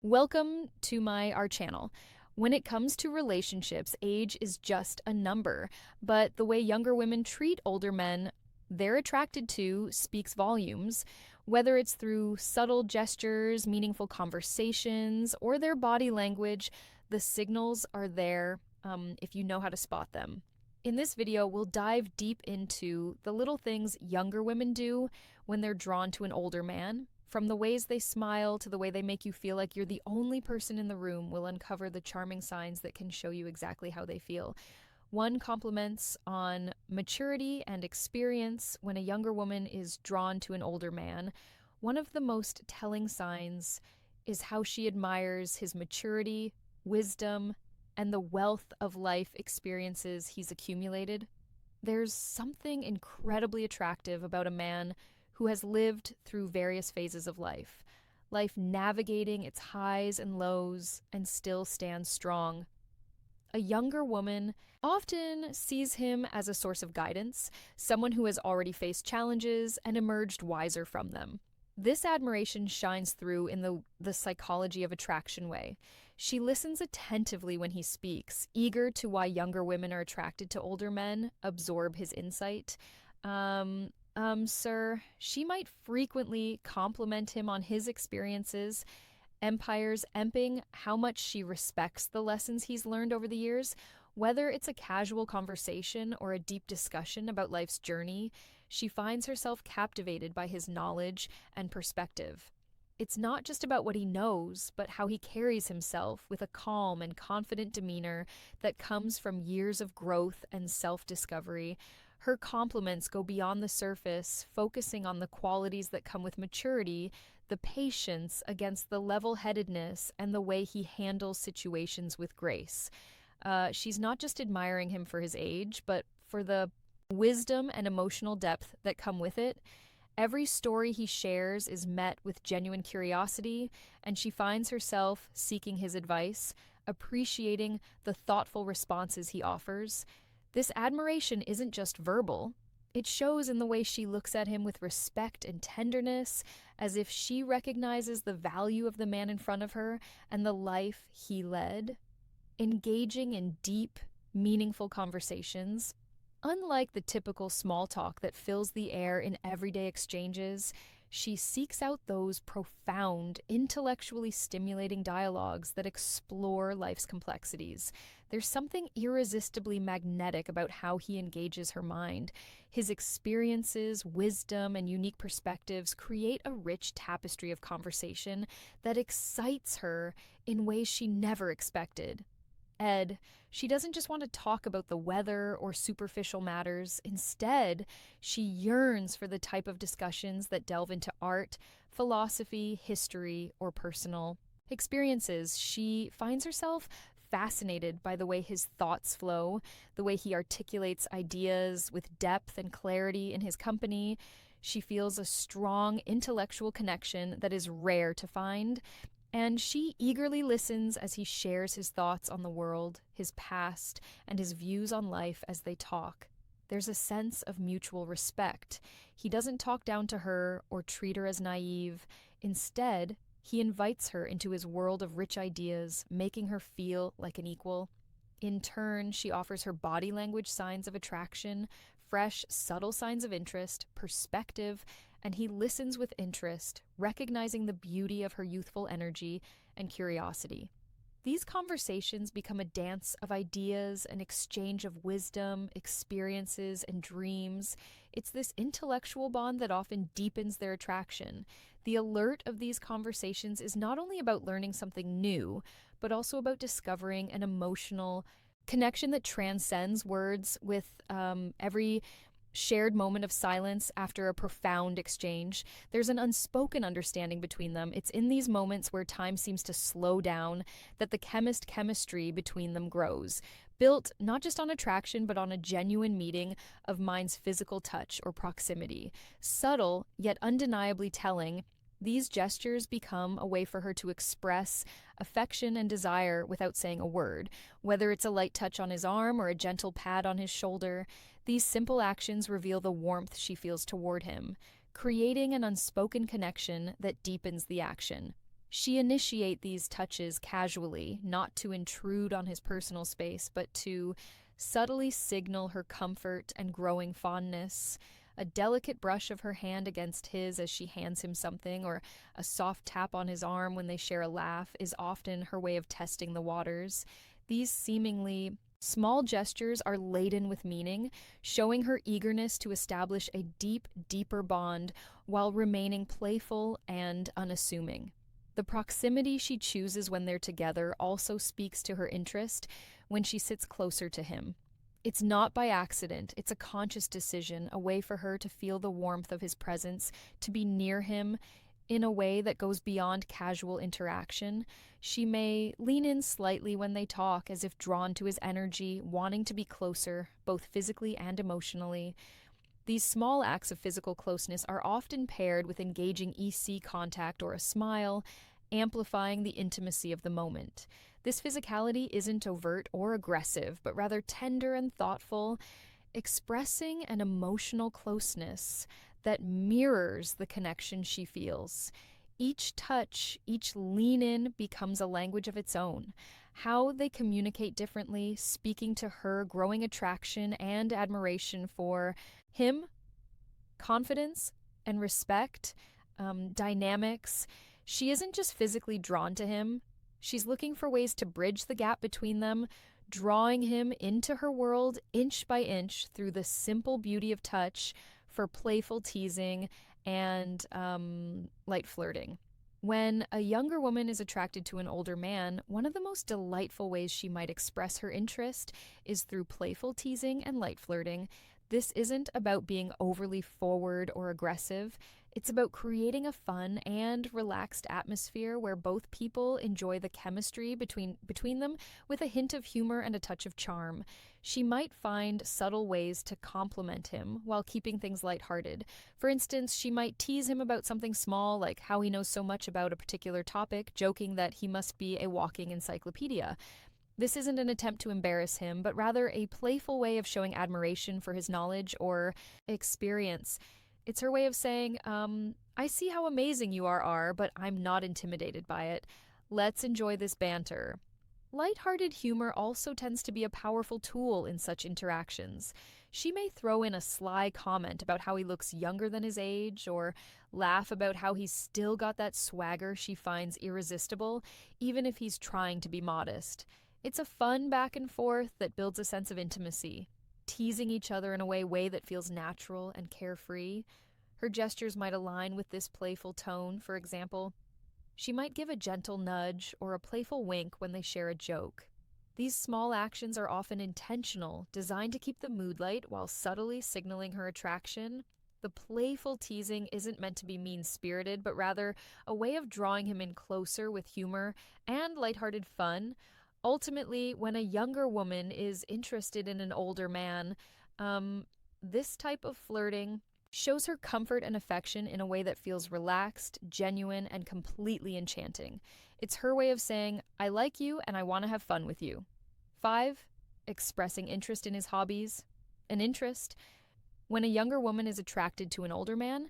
Welcome to our channel. When it comes to relationships, age is just a number, but the way younger women treat older men they're attracted to speaks volumes, whether it's through subtle gestures, meaningful conversations, or their body language. The signals are there if you know how to spot them. In this video, we'll dive deep into the little things younger women do when they're drawn to an older man. From the ways they smile to the way they make you feel like you're the only person in the room, will uncover the charming signs that can show you exactly how they feel. One compliments on maturity and experience when a younger woman is drawn to an older man. One of the most telling signs is how she admires his maturity, wisdom, and the wealth of life experiences he's accumulated. There's something incredibly attractive about a man who has lived through various phases of life navigating its highs and lows and still stands strong. A younger woman often sees him as a source of guidance, someone who has already faced challenges and emerged wiser from them. This admiration shines through in the psychology of attraction way. She listens attentively when he speaks, eager to why younger women are attracted to older men, absorb his insight. Sir, she might frequently compliment him on his experiences, empires emping how much she respects the lessons he's learned over the years. Whether it's a casual conversation or a deep discussion about life's journey, she finds herself captivated by his knowledge and perspective. It's not just about what he knows, but how he carries himself with a calm and confident demeanor that comes from years of growth and self-discovery. Her compliments go beyond the surface, focusing on the qualities that come with maturity, the patience against the level-headedness, and the way he handles situations with grace. She's not just admiring him for his age, but for the wisdom and emotional depth that come with it. Every story he shares is met with genuine curiosity, and she finds herself seeking his advice, appreciating the thoughtful responses he offers. This admiration isn't just verbal. It shows in the way she looks at him with respect and tenderness, as if she recognizes the value of the man in front of her and the life he led. Engaging in deep, meaningful conversations. Unlike the typical small talk that fills the air in everyday exchanges, she seeks out those profound, intellectually stimulating dialogues that explore life's complexities. There's something irresistibly magnetic about how he engages her mind. His experiences, wisdom, and unique perspectives create a rich tapestry of conversation that excites her in ways she never expected. She doesn't just want to talk about the weather or superficial matters. Instead, she yearns for the type of discussions that delve into art, philosophy, history, or personal experiences. She finds herself fascinated by the way his thoughts flow, the way he articulates ideas with depth and clarity in his company. She feels a strong intellectual connection that is rare to find. And she eagerly listens as he shares his thoughts on the world, his past, and his views on life as they talk. There's a sense of mutual respect. He doesn't talk down to her or treat her as naive. Instead, he invites her into his world of rich ideas, making her feel like an equal. In turn, she offers her body language signs of attraction, fresh, subtle signs of interest, perspective, and he listens with interest, recognizing the beauty of her youthful energy and curiosity. These conversations become a dance of ideas, an exchange of wisdom, experiences, and dreams. It's this intellectual bond that often deepens their attraction. The alert of these conversations is not only about learning something new, but also about discovering an emotional connection that transcends words. With every shared moment of silence after a profound exchange, there's an unspoken understanding between them. It's in these moments where time seems to slow down that the chemistry between them grows, built not just on attraction but on a genuine meeting of mind's physical touch or proximity. Subtle yet undeniably telling, these gestures become a way for her to express affection and desire without saying a word. Whether it's a light touch on his arm or a gentle pat on his shoulder, these simple actions reveal the warmth she feels toward him, creating an unspoken connection that deepens the action. She initiate these touches casually, not to intrude on his personal space, but to subtly signal her comfort and growing fondness. A delicate brush of her hand against his as she hands him something, or a soft tap on his arm when they share a laugh, is often her way of testing the waters. These seemingly small gestures are laden with meaning, showing her eagerness to establish a deeper bond while remaining playful and unassuming. The proximity she chooses when they're together also speaks to her interest when she sits closer to him. It's not by accident, it's a conscious decision, a way for her to feel the warmth of his presence, to be near him in a way that goes beyond casual interaction. She may lean in slightly when they talk, as if drawn to his energy, wanting to be closer, both physically and emotionally. These small acts of physical closeness are often paired with engaging EC contact or a smile, amplifying the intimacy of the moment. This physicality isn't overt or aggressive, but rather tender and thoughtful, expressing an emotional closeness that mirrors the connection she feels. Each touch, each lean in becomes a language of its own. How they communicate differently, speaking to her growing attraction and admiration for him, confidence and respect, dynamics. She isn't just physically drawn to him, she's looking for ways to bridge the gap between them, drawing him into her world inch by inch through the simple beauty of touch for playful teasing and light flirting. When a younger woman is attracted to an older man, one of the most delightful ways she might express her interest is through playful teasing and light flirting. This isn't about being overly forward or aggressive. It's about creating a fun and relaxed atmosphere where both people enjoy the chemistry between them with a hint of humor and a touch of charm. She might find subtle ways to compliment him while keeping things lighthearted. For instance, she might tease him about something small, like how he knows so much about a particular topic, joking that he must be a walking encyclopedia. This isn't an attempt to embarrass him, but rather a playful way of showing admiration for his knowledge or experience. It's her way of saying, I see how amazing you are, but I'm not intimidated by it. Let's enjoy this banter. Lighthearted humor also tends to be a powerful tool in such interactions. She may throw in a sly comment about how he looks younger than his age, or laugh about how he's still got that swagger she finds irresistible, even if he's trying to be modest. It's a fun back and forth that builds a sense of intimacy, teasing each other in a way that feels natural and carefree. Her gestures might align with this playful tone. For example, she might give a gentle nudge or a playful wink when they share a joke. These small actions are often intentional, designed to keep the mood light while subtly signaling her attraction. The playful teasing isn't meant to be mean-spirited, but rather a way of drawing him in closer with humor and lighthearted fun. Ultimately, when a younger woman is interested in an older man, this type of flirting shows her comfort and affection in a way that feels relaxed, genuine, and completely enchanting. It's her way of saying, I like you and I want to have fun with you. 5. Expressing interest in his hobbies. An interest. When a younger woman is attracted to an older man,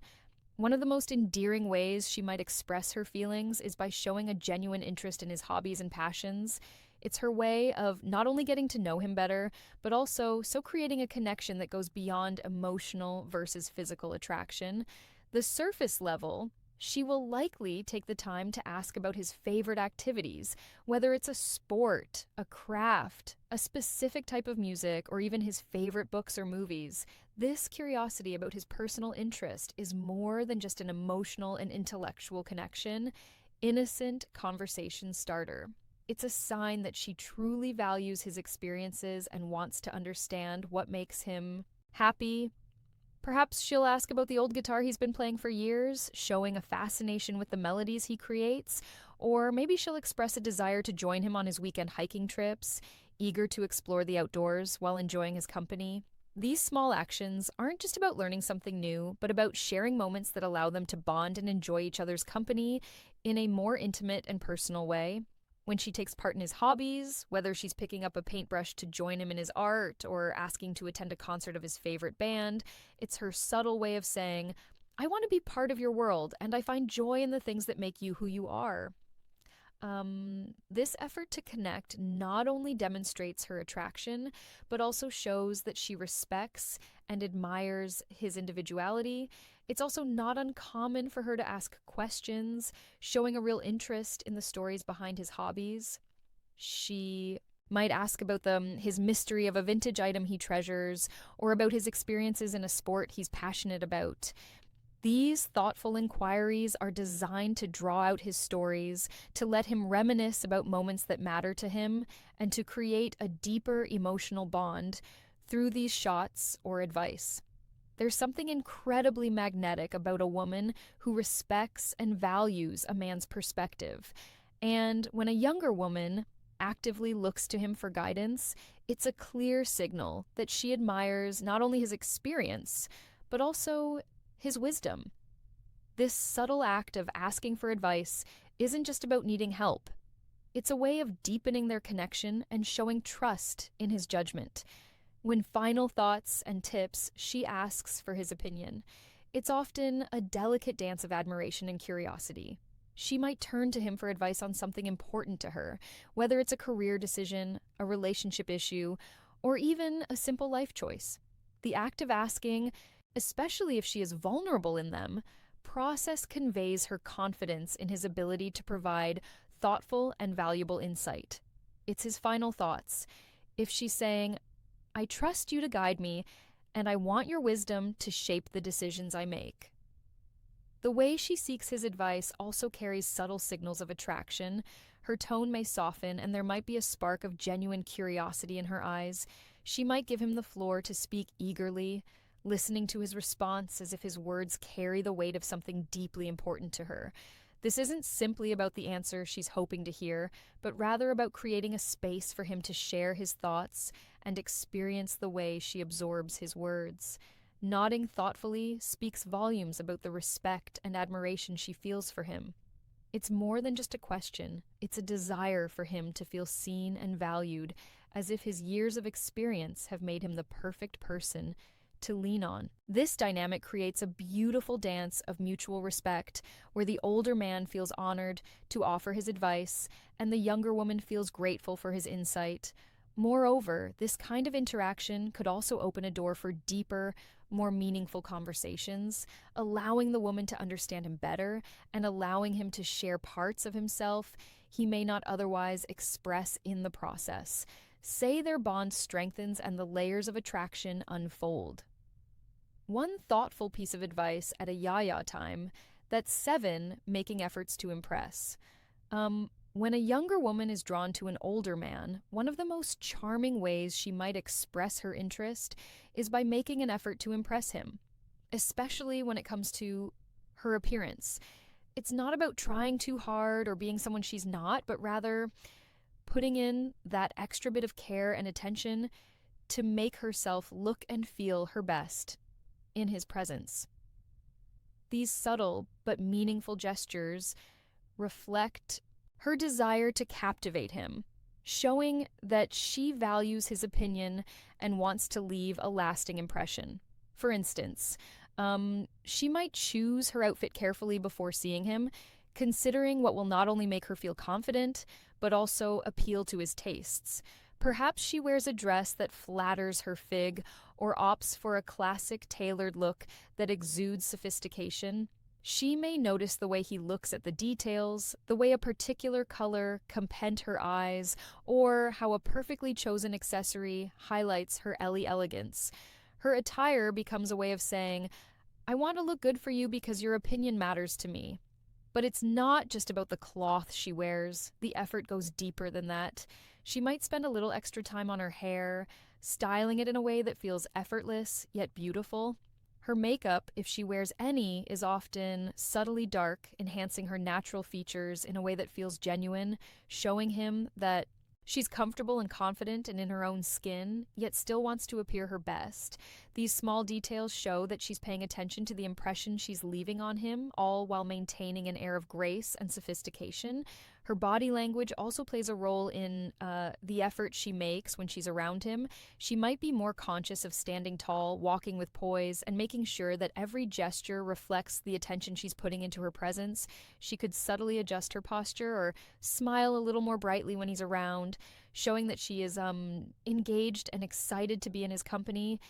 one of the most endearing ways she might express her feelings is by showing a genuine interest in his hobbies and passions. It's her way of not only getting to know him better, but also creating a connection that goes beyond emotional versus physical attraction. The surface level, she will likely take the time to ask about his favorite activities, whether it's a sport, a craft, a specific type of music, or even his favorite books or movies. This curiosity about his personal interest is more than just an emotional and intellectual connection, innocent conversation starter. It's a sign that she truly values his experiences and wants to understand what makes him happy. Perhaps she'll ask about the old guitar he's been playing for years, showing a fascination with the melodies he creates, or maybe she'll express a desire to join him on his weekend hiking trips, eager to explore the outdoors while enjoying his company. These small actions aren't just about learning something new, but about sharing moments that allow them to bond and enjoy each other's company in a more intimate and personal way. When she takes part in his hobbies, whether she's picking up a paintbrush to join him in his art or asking to attend a concert of his favorite band, it's her subtle way of saying, I want to be part of your world, and I find joy in the things that make you who you are. This effort to connect not only demonstrates her attraction, but also shows that she respects and admires his individuality. It's also not uncommon for her to ask questions, showing a real interest in the stories behind his hobbies. She might ask about his mystery of a vintage item he treasures, or about his experiences in a sport he's passionate about. These thoughtful inquiries are designed to draw out his stories, to let him reminisce about moments that matter to him, and to create a deeper emotional bond through these shots or advice. There's something incredibly magnetic about a woman who respects and values a man's perspective. And when a younger woman actively looks to him for guidance, it's a clear signal that she admires not only his experience, but also his wisdom. This subtle act of asking for advice isn't just about needing help. It's a way of deepening their connection and showing trust in his judgment. When final thoughts and tips, she asks for his opinion. It's often a delicate dance of admiration and curiosity. She might turn to him for advice on something important to her, whether it's a career decision, a relationship issue, or even a simple life choice. The act of asking, especially if she is vulnerable in them, process conveys her confidence in his ability to provide thoughtful and valuable insight. It's his final thoughts. If she's saying, I trust you to guide me, and I want your wisdom to shape the decisions I make. The way she seeks his advice also carries subtle signals of attraction. Her tone may soften, and there might be a spark of genuine curiosity in her eyes. She might give him the floor to speak eagerly, listening to his response as if his words carry the weight of something deeply important to her. This isn't simply about the answer she's hoping to hear, but rather about creating a space for him to share his thoughts and experience the way she absorbs his words. Nodding thoughtfully speaks volumes about the respect and admiration she feels for him. It's more than just a question, it's a desire for him to feel seen and valued, as if his years of experience have made him the perfect person to lean on. This dynamic creates a beautiful dance of mutual respect, where the older man feels honored to offer his advice, and the younger woman feels grateful for his insight. Moreover, this kind of interaction could also open a door for deeper, more meaningful conversations, allowing the woman to understand him better and allowing him to share parts of himself he may not otherwise express in the process. Say their bond strengthens and the layers of attraction unfold. One thoughtful piece of advice at a yaya time, that's 7, making efforts to impress. When a younger woman is drawn to an older man, one of the most charming ways she might express her interest is by making an effort to impress him, especially when it comes to her appearance. It's not about trying too hard or being someone she's not, but rather putting in that extra bit of care and attention to make herself look and feel her best in his presence. These subtle but meaningful gestures reflect her desire to captivate him, showing that she values his opinion and wants to leave a lasting impression. For instance, she might choose her outfit carefully before seeing him, considering what will not only make her feel confident, but also appeal to his tastes. Perhaps she wears a dress that flatters her fig or opts for a classic tailored look that exudes sophistication. She may notice the way he looks at the details, the way a particular color can pent her eyes, or how a perfectly chosen accessory highlights her elegance. Her attire becomes a way of saying, I want to look good for you because your opinion matters to me. But it's not just about the cloth she wears. The effort goes deeper than that. She might spend a little extra time on her hair, styling it in a way that feels effortless yet beautiful. Her makeup, if she wears any, is often subtly dark, enhancing her natural features in a way that feels genuine, showing him that she's comfortable and confident and in her own skin, yet still wants to appear her best. These small details show that she's paying attention to the impression she's leaving on him, all while maintaining an air of grace and sophistication. Her body language also plays a role in the effort she makes when she's around him. She might be more conscious of standing tall, walking with poise, and making sure that every gesture reflects the attention she's putting into her presence. She could subtly adjust her posture or smile a little more brightly when he's around, showing that she is engaged and excited to be in his company.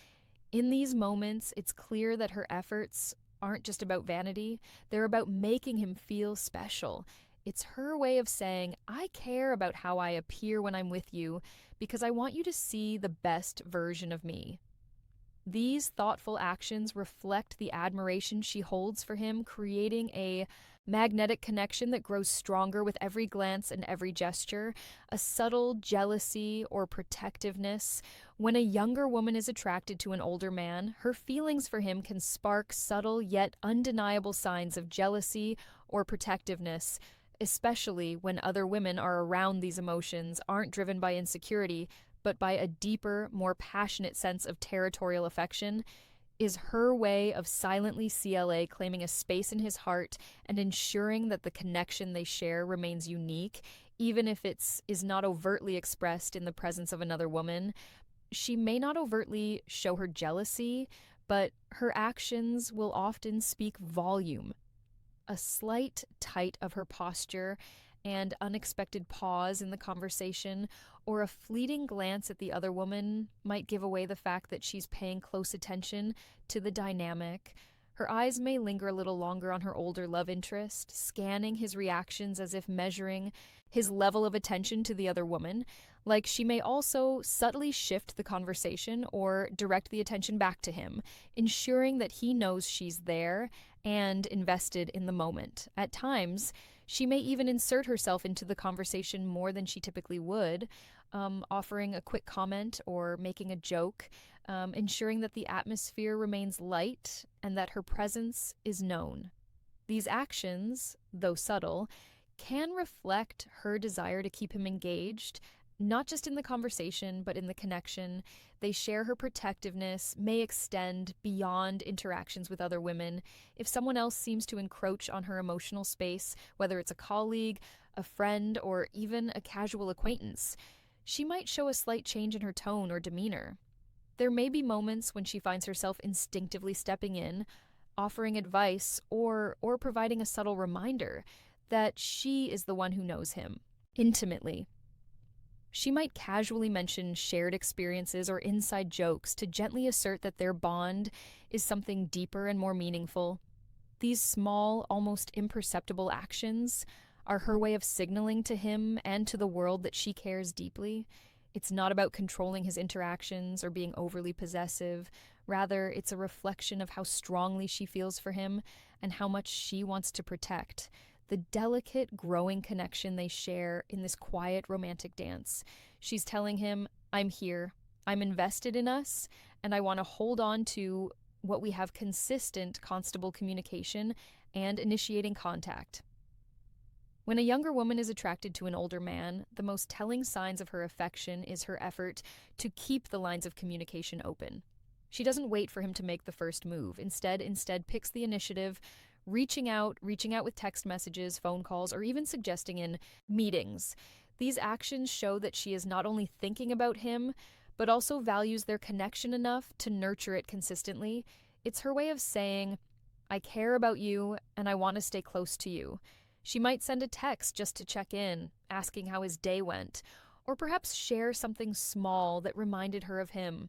In these moments, it's clear that her efforts aren't just about vanity, they're about making him feel special. It's her way of saying, I care about how I appear when I'm with you because I want you to see the best version of me. These thoughtful actions reflect the admiration she holds for him, creating a magnetic connection that grows stronger with every glance and every gesture, a subtle jealousy or protectiveness. When a younger woman is attracted to an older man, her feelings for him can spark subtle yet undeniable signs of jealousy or protectiveness, especially when other women are around. These emotions aren't driven by insecurity, but by a deeper, more passionate sense of territorial affection. Is her way of silently claiming a space in his heart and ensuring that the connection they share remains unique, even if is not overtly expressed in the presence of another woman. She may not overtly show her jealousy, but her actions will often speak volume. A slight tight of her posture and unexpected pause in the conversation, or a fleeting glance at the other woman, might give away the fact that she's paying close attention to the dynamic. Her eyes may linger a little longer on her older love interest, scanning his reactions as if measuring his level of attention to the other woman. Like, she may also subtly shift the conversation or direct the attention back to him, ensuring that he knows she's there and invested in the moment. At times, she may even insert herself into the conversation more than she typically would, offering a quick comment or making a joke, ensuring that the atmosphere remains light and that her presence is known. These actions, though subtle, can reflect her desire to keep him engaged, not just in the conversation, but in the connection. They share her protectiveness, may extend beyond interactions with other women. If someone else seems to encroach on her emotional space, whether it's a colleague, a friend, or even a casual acquaintance, she might show a slight change in her tone or demeanor. There may be moments when she finds herself instinctively stepping in, offering advice, or providing a subtle reminder that she is the one who knows him intimately. She might casually mention shared experiences or inside jokes to gently assert that their bond is something deeper and more meaningful. These small, almost imperceptible actions are her way of signaling to him and to the world that she cares deeply. It's not about controlling his interactions or being overly possessive. Rather, it's a reflection of how strongly she feels for him and how much she wants to protect the delicate, growing connection they share in this quiet, romantic dance. She's telling him, I'm here, I'm invested in us, and I want to hold on to what we have: consistent, constable communication and initiating contact. When a younger woman is attracted to an older man, the most telling signs of her affection is her effort to keep the lines of communication open. She doesn't wait for him to make the first move. Instead picks the initiative, reaching out with text messages, phone calls, or even suggesting in meetings. These actions show that she is not only thinking about him, but also values their connection enough to nurture it consistently. It's her way of saying, I care about you and I want to stay close to you. She might send a text just to check in, asking how his day went, or perhaps share something small that reminded her of him.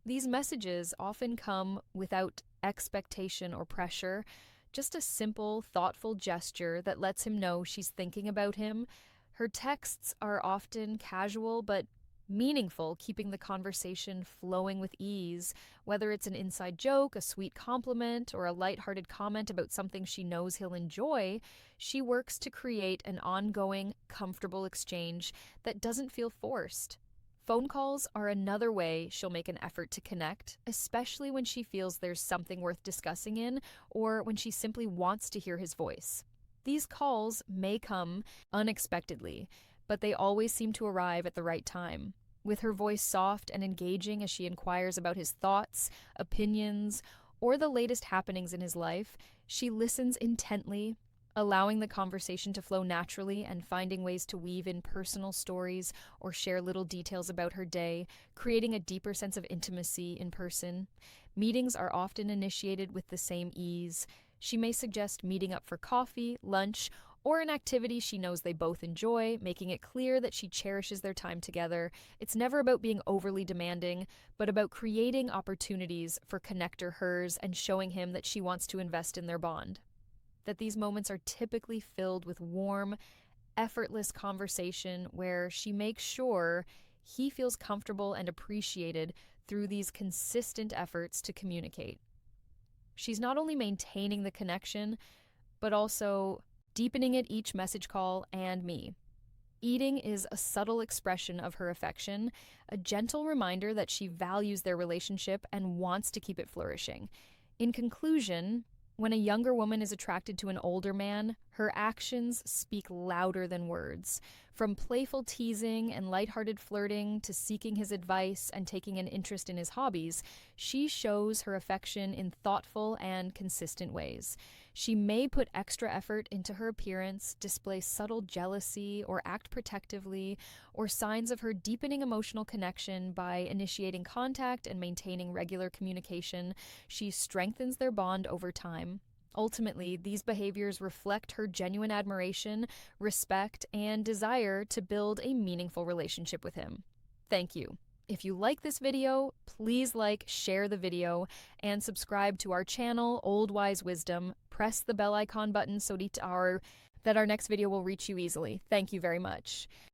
These messages often come without expectation or pressure, just a simple, thoughtful gesture that lets him know she's thinking about him. Her texts are often casual but meaningful, keeping the conversation flowing with ease. Whether it's an inside joke, a sweet compliment, or a lighthearted comment about something she knows he'll enjoy, she works to create an ongoing, comfortable exchange that doesn't feel forced. Phone calls are another way she'll make an effort to connect, especially when she feels there's something worth discussing in, or when she simply wants to hear his voice. These calls may come unexpectedly, but they always seem to arrive at the right time. With her voice soft and engaging as she inquires about his thoughts, opinions, or the latest happenings in his life, she listens intently, allowing the conversation to flow naturally and finding ways to weave in personal stories or share little details about her day, creating a deeper sense of intimacy in person. Meetings are often initiated with the same ease. She may suggest meeting up for coffee, lunch, or an activity she knows they both enjoy, making it clear that she cherishes their time together. It's never about being overly demanding, but about creating opportunities for connector hers and showing him that she wants to invest in their bond. That these moments are typically filled with warm, effortless conversation where she makes sure he feels comfortable and appreciated through these consistent efforts to communicate. She's not only maintaining the connection, but also deepening it each message call and me. Eating is a subtle expression of her affection, a gentle reminder that she values their relationship and wants to keep it flourishing. In conclusion, when a younger woman is attracted to an older man, her actions speak louder than words. From playful teasing and lighthearted flirting to seeking his advice and taking an interest in his hobbies, she shows her affection in thoughtful and consistent ways. She may put extra effort into her appearance, display subtle jealousy, or act protectively, or signs of her deepening emotional connection by initiating contact and maintaining regular communication. She strengthens their bond over time. Ultimately, these behaviors reflect her genuine admiration, respect, and desire to build a meaningful relationship with him. Thank you. If you like this video, please like, share the video, and subscribe to our channel, Old Wise Wisdom. Press the bell icon button so that our next video will reach you easily. Thank you very much.